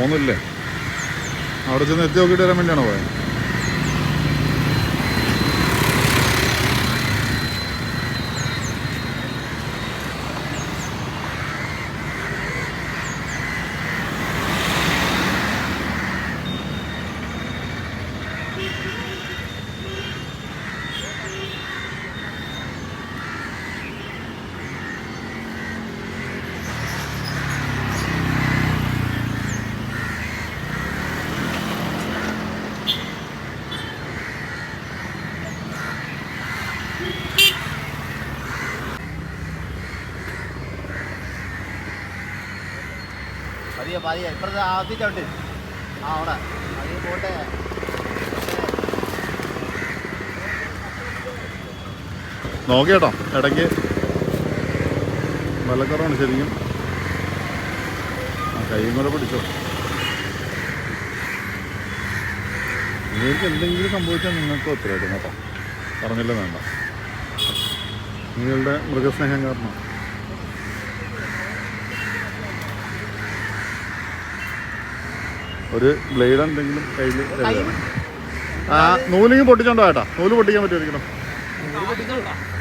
പോകുന്നില്ലേ? അവിടെ ചെന്ന് എത്തി നോക്കിയിട്ട് വരാൻ വേണ്ടിയാണോ പോയത്? ഇപ്പുറത്തെ ആദ്യത്തോട്ട് അവിടെ അതിൽ പോട്ടെ. നോക്കിയേട്ടോ, ഇടയ്ക്ക് വെള്ളക്കറവാണ് ശരിക്കും. കൈയും കൂടെ പിടിച്ചോ. നിങ്ങൾക്ക് എന്തെങ്കിലും സംഭവിച്ചാൽ നിങ്ങൾക്കും ഉത്തരവാദിത്തം കേട്ടോ. പറഞ്ഞില്ല വേണ്ട, നിങ്ങളുടെ മൃഗസ്നേഹം കാരണം. ഒരു ബ്ലേഡ് എന്തെങ്കിലും കയ്യിൽ നൂലിങ്ങ് പൊട്ടിച്ചോണ്ടോ ഏട്ടാ? നൂല് പൊട്ടിക്കാൻ പറ്റുമായിരിക്കണം.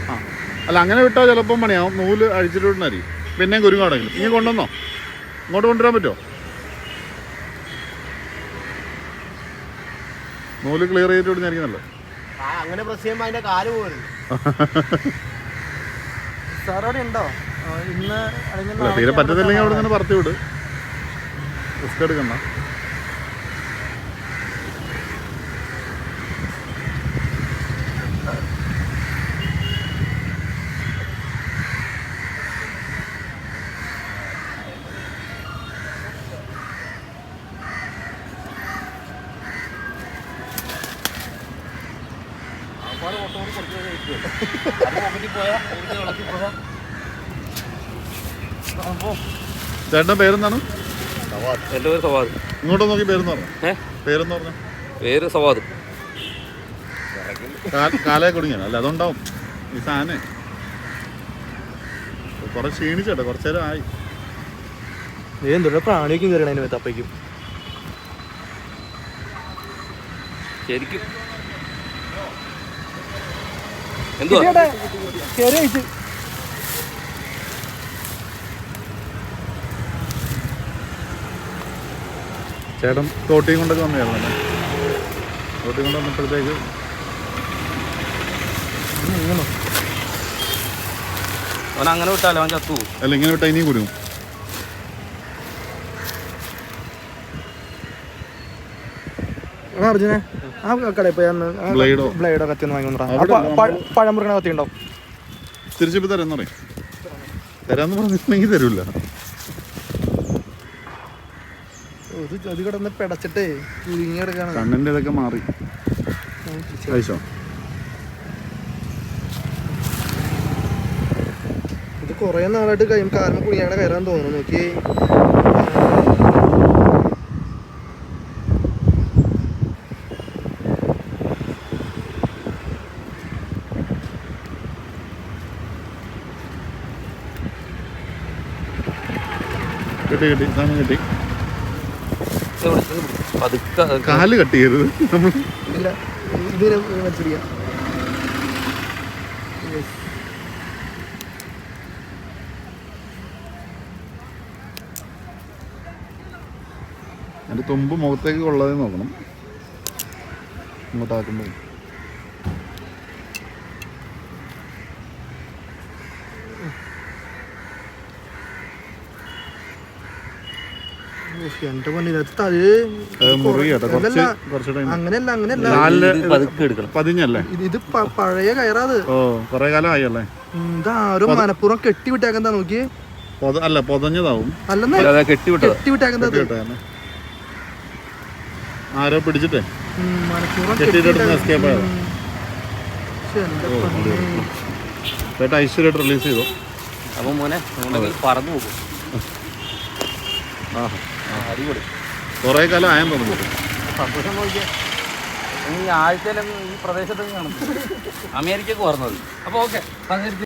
ആ അല്ല, അങ്ങനെ വിട്ടാൽ ചിലപ്പം പണിയാവും. നൂല് അഴിച്ചിട്ടുണ്ടായിരിക്കും. പിന്നെയും കുരുങ്ങാണെങ്കിലും ഇങ്ങനെ കൊണ്ടുവന്നോ? ഇങ്ങോട്ട് കൊണ്ടുവരാൻ പറ്റുമോ? നൂല് ക്ലിയർ ചെയ്തിട്ട് വിടുന്നായിരിക്കും നല്ലത്. അങ്ങനെ പ്രസ് ചെയ്യുമ്പോൾ അതിന്റെ കാല് പോകരുത്. സാറവിടെ ഉണ്ടോ ഇന്ന്? തീരെ പറ്റത്തില്ലെങ്കിൽ അവിടെ നിന്ന് പറത്തി വിട്, റിസ്ക് എടുക്കണ്ട. ചേട്ടൻ്റെ പേരെന്താണ്? എൻ്റെ പേര് സവാദ്. ഇങ്ങോട്ട് നോക്കി പേരെന്ന് പറഞ്ഞു. പേരെന്ന് പറഞ്ഞു? പേര് സവാദ്. കാലേ കുടുങ്ങിയാണ് അല്ല, അതുണ്ടാവും ഈ സാധനേ. കുറെ ക്ഷീണിച്ചേട്ടോ, കുറച്ചു നേരം ആയി. എന്തുകൊണ്ട് പ്രാണിയൊക്കെ കയറണ തപ്പയ്ക്കും ശരിക്കും എന്തുവാ ചേട്ടൻ തോട്ടിയും കൊണ്ടൊക്കെ വന്നതായിരുന്നു. തോട്ടി കൊണ്ട് വന്നപ്പോഴത്തേക്ക് അവൻ അങ്ങനെ വിട്ടാലോ അവൻ ചത്തു. അല്ല, ഇങ്ങനെ വിട്ടാൽ ഇനിയും കുരുങ്ങും. അർജുനെ ആ കടയിൽ പോയി ബ്ലേഡോ കത്തി ഒന്ന് വാങ്ങി പഴമുറുക്കണ കത്തി ഉണ്ടാവും. തിരിച്ചിപ്പോൾ തരാന്ന് പറയും. തരാന്ന് പറഞ്ഞിട്ടുണ്ടെങ്കിൽ തരൂല്ല. അത് കിടന്ന് പിടച്ചിട്ടേ കുരുങ്ങി കിടക്കാണ്. കണ്ണിൻ്റെ ഇതൊക്കെ മാറി കഴിച്ചോ? ഇത് കൊറേ നാളായിട്ട് കാലം കുടിയാണ് കയറാൻ തോന്നുന്നു. നോക്കി കിട്ടി സാധനം കിട്ടി. പതുക്കെ കാല് കട്ട് ചെയ്യരുത്. ഇല്ല ഇതിനെ വെച്ചിരിക്കാം. എൻ്റെ തുമ്പ് മുഖത്തേക്ക് കൊള്ളാതെ നോക്കണം ഇങ്ങോട്ടാക്കുമ്പോൾ. പതിഞ്ഞല്ലേ ഇത് പഴയ കയറാത്. ഓ കൊറേ കാലം ആയല്ലേ. ഇതാരും മനപ്പൂർവ്വം കെട്ടിവിട്ടേക്കെന്താ നോക്കിയേ. അല്ല പൊതഞ്ഞതാവും. അല്ലെന്നേ കെട്ടിവിട്ടേക്കുന്നത്. ആരോ പിടിച്ചിട്ടേ ചേട്ടാ ഐശ്വര്യമായിട്ട് റിലീസ് ചെയ്തോ. അപ്പം മോനെ പറന്നു പോകും. അടിപൊളി. കുറേ കാലം ആയെന്ന് തോന്നുന്നു. സന്തോഷം നോക്കിയാൽ ഈ ആഴ്ചയിലും ഈ പ്രദേശത്തൊക്കെ കാണും. അമേരിക്കക്ക് പറഞ്ഞത്. അപ്പോൾ ഓക്കെ.